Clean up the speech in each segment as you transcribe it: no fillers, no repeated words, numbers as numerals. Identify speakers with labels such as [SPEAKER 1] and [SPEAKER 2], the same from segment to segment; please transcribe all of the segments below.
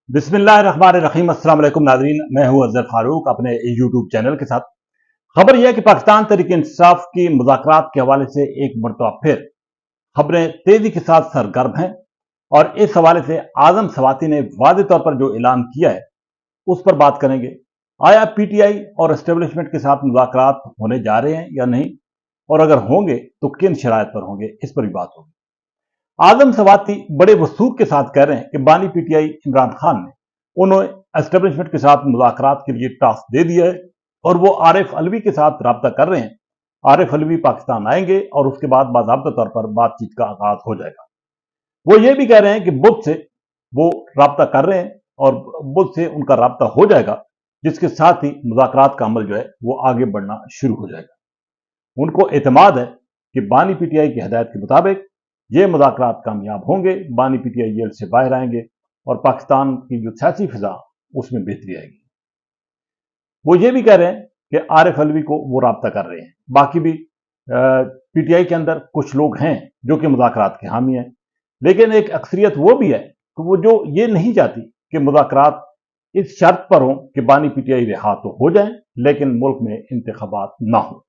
[SPEAKER 1] बिस्मिल्लाहिर्रहमानिर्रहीम। अस्सलाम वालेकुम नाज़रीन, मैं हूं अज़हर फारूक अपने यूट्यूब चैनल के साथ। खबर यह है कि पाकिस्तान तहरीक इंसाफ की मुज़ाकरात के हवाले से एक मरतबा फिर खबरें तेजी के साथ सरगर्म हैं और इस हवाले से आज़म सवाती ने वाज़ेह तौर पर जो ऐलान किया है उस पर बात करेंगे। आया पीटीआई और एस्टेब्लिशमेंट के साथ मुज़ाकरात होने जा रहे हैं या नहीं, और अगर होंगे तो किन शराइत पर होंगे, इस पर भी बात होगी। आजम सवाती बड़े वसूख के साथ कह रहे हैं कि बानी पीटीआई इमरान खान ने उन्हें एस्टेब्लिशमेंट के साथ मुज़ाकरात के लिए टास्क दे दिया है और वो आरिफ अलवी के साथ रब्ता कर रहे हैं। आरिफ अलवी पाकिस्तान आएंगे और उसके बाद बाज़ाब्ता तौर पर बातचीत का आगाज हो जाएगा। वो ये भी कह रहे हैं कि बुध से वो रब्ता कर रहे हैं और बुध से उनका रब्ता हो जाएगा, जिसके साथ ही मुज़ाकरात का अमल जो है वो आगे बढ़ना शुरू हो जाएगा। उनको एतमाद है कि बानी पीटीआई की हिदायत के मुताबिक ये मुज़ाकरात कामयाब होंगे, बानी पीटीआई जेल से बाहर आएंगे और पाकिस्तान की जो सियासी फिजा उसमें बेहतरी आएगी। वो ये भी कह रहे हैं कि आरिफ अलवी को वो रब्ता कर रहे हैं। बाकी भी पीटीआई के अंदर कुछ लोग हैं जो कि मुज़ाकरात के हामी हैं, लेकिन एक अक्सरियत वो भी है कि वो जो ये नहीं चाहती कि मुज़ाकरात इस शर्त पर हों कि बानी पीटीआई रिहा तो हो जाएं लेकिन मुल्क में इंतखाबात ना हो।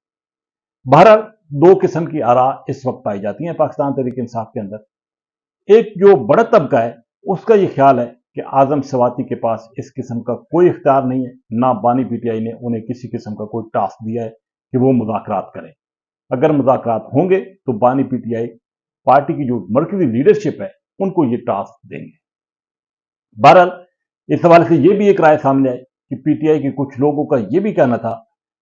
[SPEAKER 1] बहरहाल दो किस्म की आरा इस वक्त पाई जाती हैं पाकिस्तान तहरीक इंसाफ के अंदर। एक जो बड़ा तबका है उसका ये ख्याल है कि आजम सवाती के पास इस किस्म का कोई इख्तियार नहीं है, ना बानी पीटीआई ने उन्हें किसी किस्म का कोई टास्क दिया है कि वो मुज़ाकरात करें। अगर मुज़ाकरात होंगे तो बानी पीटीआई पार्टी की जो मरकजी लीडरशिप है उनको ये टास्क देंगे। बहरहाल इस हवाले से ये भी एक राय सामने आई कि पीटीआई के कुछ लोगों का ये भी कहना था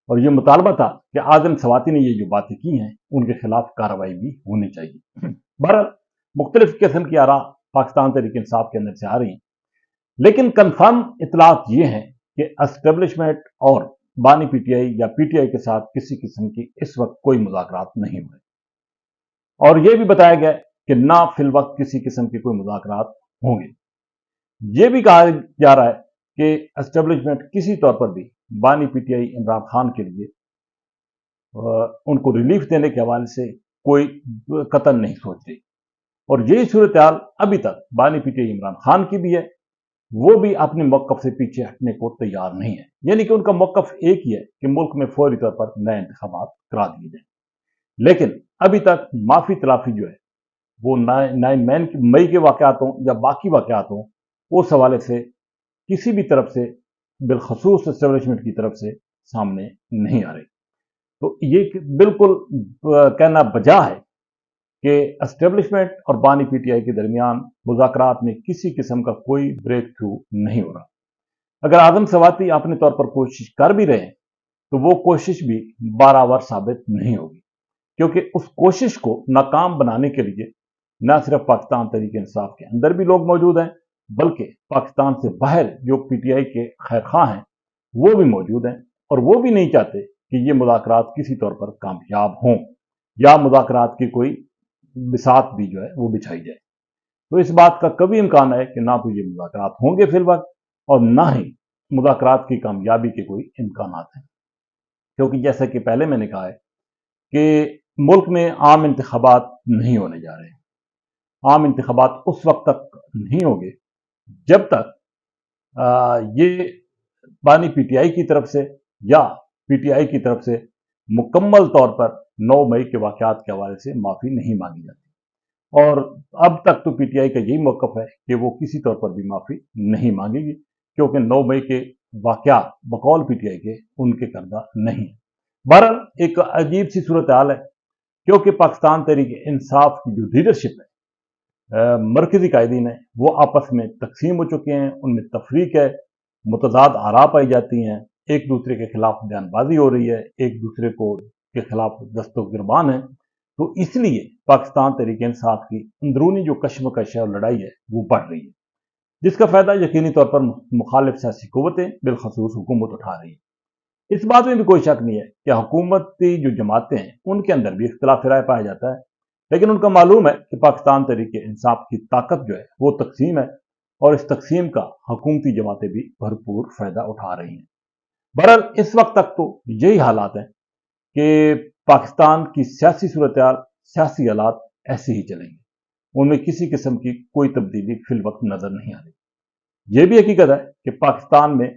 [SPEAKER 1] और ये मुतालबा था कि आजम सवाती ने ये जो बातें की हैं उनके खिलाफ कार्रवाई भी होनी चाहिए। बहरहाल मुख्तलिफ किस्म की आरा पाकिस्तान तहरीक इंसाफ के अंदर से आ रही हैं, लेकिन कंफर्म इतलात ये हैं कि एस्टेब्लिशमेंट और बानी पीटीआई या पीटीआई के साथ किसी किस्म की इस वक्त कोई मुज़ाकरात नहीं हुए और यह भी बताया गया कि ना फिल वक्त किसी किस्म के कोई मुज़ाकरात होंगे। यह भी कहा जा रहा है कि एस्टेब्लिशमेंट किसी तौर पर भी बानी पीटीआई इमरान खान के लिए उनको रिलीफ देने के हवाले से कोई कतन नहीं सोच रही और यही सूरत हाल अभी तक बानी पीटीआई इमरान खान की भी है। वो भी अपने मौक़िफ़ से पीछे हटने को तैयार नहीं है, यानी कि उनका मौक़िफ़ एक ही है कि मुल्क में फौरी तौर पर नए इंतखाबात करा दिए जाए। लेकिन अभी तक माफी तलाफी जो है वो 9 मई के वाक़यात हों या बाकी वाक़यात हों, उस हवाले से किसी भी तरफ से बिलखसूस एस्टेब्लिशमेंट की तरफ से सामने नहीं आ रही। तो ये बिल्कुल कहना बजा है कि एस्टेब्लिशमेंट और बानी पीटीआई के दरमियान मुज़ाकरात में किसी किस्म का कोई ब्रेक थ्रू नहीं हो रहा। अगर आजम सवाती अपने तौर पर कोशिश कर भी रहे हैं तो वो कोशिश भी बारावर साबित नहीं होगी, क्योंकि उस कोशिश को नाकाम बनाने के लिए न सिर्फ पाकिस्तान तहरीक इंसाफ के अंदर भी लोग मौजूद हैं, बल्कि पाकिस्तान से बाहर जो पीटीआई के खैरखा हैं वो भी मौजूद हैं और वो भी नहीं चाहते कि ये मुज़ाकरात किसी तौर पर कामयाब हों या मुज़ाकरात की कोई बिसात भी जो है वो बिछाई जाए। तो इस बात का कभी इम्कान है कि ना तो ये मुज़ाकरात होंगे फिल वक्त और ना ही मुज़ाकरात की कामयाबी के कोई इम्कान हैं, क्योंकि जैसा कि पहले मैंने कहा है कि मुल्क में आम इंतखाबात नहीं होने जा रहे। आम इंतखाबात उस वक्त तक नहीं होंगे जब तक ये बानी पीटीआई की तरफ से या पीटीआई की तरफ से मुकम्मल तौर पर 9 मई के वाक़यात के हवाले से माफ़ी नहीं मांगी जाती। और अब तक तो पीटीआई का यही मौक़िफ़ है कि वो किसी तौर पर भी माफ़ी नहीं मांगेगी, क्योंकि 9 मई के वाक़यात बकौल पीटीआई के उनके करदा नहीं है। बहरहाल एक अजीब सी सूरत हाल है, क्योंकि पाकिस्तान तहरीक इंसाफ की जो लीडरशिप है, मरकजी कायदीन है, वो आपस में तकसीम हो चुके हैं, उनमें तफरीक है, मुतज़ाद आरा पाई जाती हैं, एक दूसरे के खिलाफ बयानबाजी हो रही है, एक दूसरे को के खिलाफ दस्तो गिरबान है। तो इसलिए पाकिस्तान तहरीक इंसाफ की अंदरूनी जो कशमकश है और लड़ाई है वो बढ़ रही है, जिसका फायदा यकीनी तौर पर मुखालिफ सियासी कुव्वतें बिलखसूस हुकूमत उठा रही है। इस बात में भी कोई शक नहीं है कि हुकूमती जो जमातें हैं उनके अंदर भी इख्तिलाफ राय पाया जाता है, लेकिन उनका मालूम है कि पाकिस्तान तहरीक इंसाफ की ताकत जो है वो तकसीम है और इस तकसीम का हुकूमती जमातें भी भरपूर फायदा उठा रही हैं। बहरहाल इस वक्त तक तो यही हालात हैं कि पाकिस्तान की सियासी सूरत हाल, सियासी हालात ऐसे ही चलेंगे, उनमें किसी किस्म की कोई तब्दीली फिल वक्त नजर नहीं आ रही। ये भी हकीकत है कि पाकिस्तान में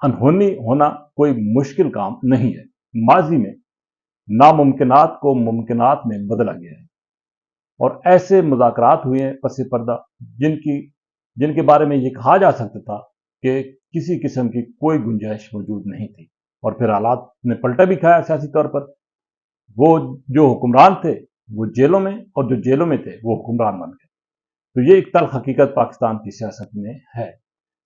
[SPEAKER 1] अनहोनी होना कोई मुश्किल काम नहीं है। माजी में नामुमकिनात को मुमकिनात में बदला गया है और ऐसे मुज़ाकरात हुए हैं पसे पर्दा जिनके बारे में ये कहा जा सकता था कि किसी किस्म की कोई गुंजाइश मौजूद नहीं थी, और फिर हालात ने पलटा भी खाया सियासी तौर पर। वो जो हुक्मरान थे वो जेलों में, और जो जेलों में थे वो हुक्मरान बन गए। तो ये एक तल्ख हकीकत पाकिस्तान की सियासत में है।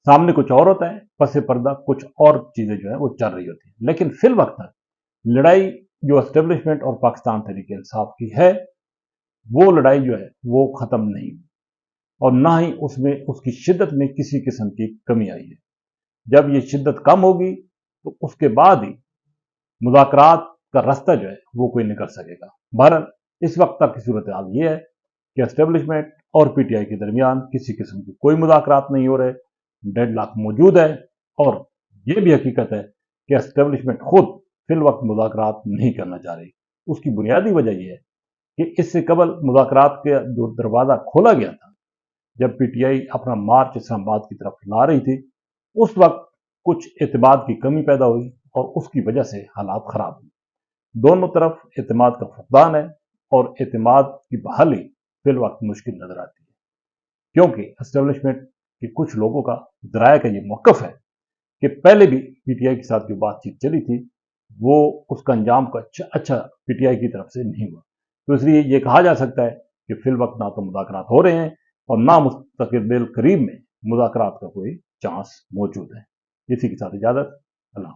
[SPEAKER 1] सामने कुछ और होता है, पसे पर्दा कुछ और चीजें जो है वो चल रही होती है। लेकिन फिल वक्त लड़ाई जो एस्टेब्लिशमेंट और पाकिस्तान तहरीक इंसाफ की है, वो लड़ाई जो है वो खत्म नहीं हुई, और ना ही उसमें उसकी शिद्दत में किसी किस्म की कमी आई है। जब ये शिद्दत कम होगी तो उसके बाद ही मुज़ाकरात का रास्ता जो है वो कोई निकल सकेगा। बहरहाल इस वक्त तक की सूरत हाल ये है कि एस्टेब्लिशमेंट और पीटीआई के दरमियान किसी किस्म के कोई मुज़ाकरात नहीं हो रहे, डेडलॉक मौजूद है। और ये भी हकीकत है कि एस्टेब्लिशमेंट खुद फिल वक्त मुज़ाकरात नहीं करना चाह रही। उसकी बुनियादी वजह यह है कि इससे कबल मुज़ाकरात के जो दरवाज़ा खोला गया था, जब पीटीआई अपना मार्च इस्लामाबाद की तरफ ला रही थी, उस वक्त कुछ एतमाद की कमी पैदा हुई और उसकी वजह से हालात खराब हुए। दोनों तरफ एतमाद का फुकदान है और एतमाद की बहाली फिल वक्त मुश्किल नजर आती है, क्योंकि एस्टेब्लिशमेंट के कुछ लोगों का जराया का ये मौकफ है कि पहले भी पीटीआई के साथ जो बातचीत चली थी वो उसका अंजाम का अच्छा पीटीआई की तरफ से नहीं हुआ। तो इसलिए ये कहा जा सकता है कि फिल वक्त ना तो मुज़ाकरात हो रहे हैं और ना मुस्तक़बिल करीब में मुज़ाकरात का कोई चांस मौजूद है। इसी के साथ इजाज़त। अल्लाह।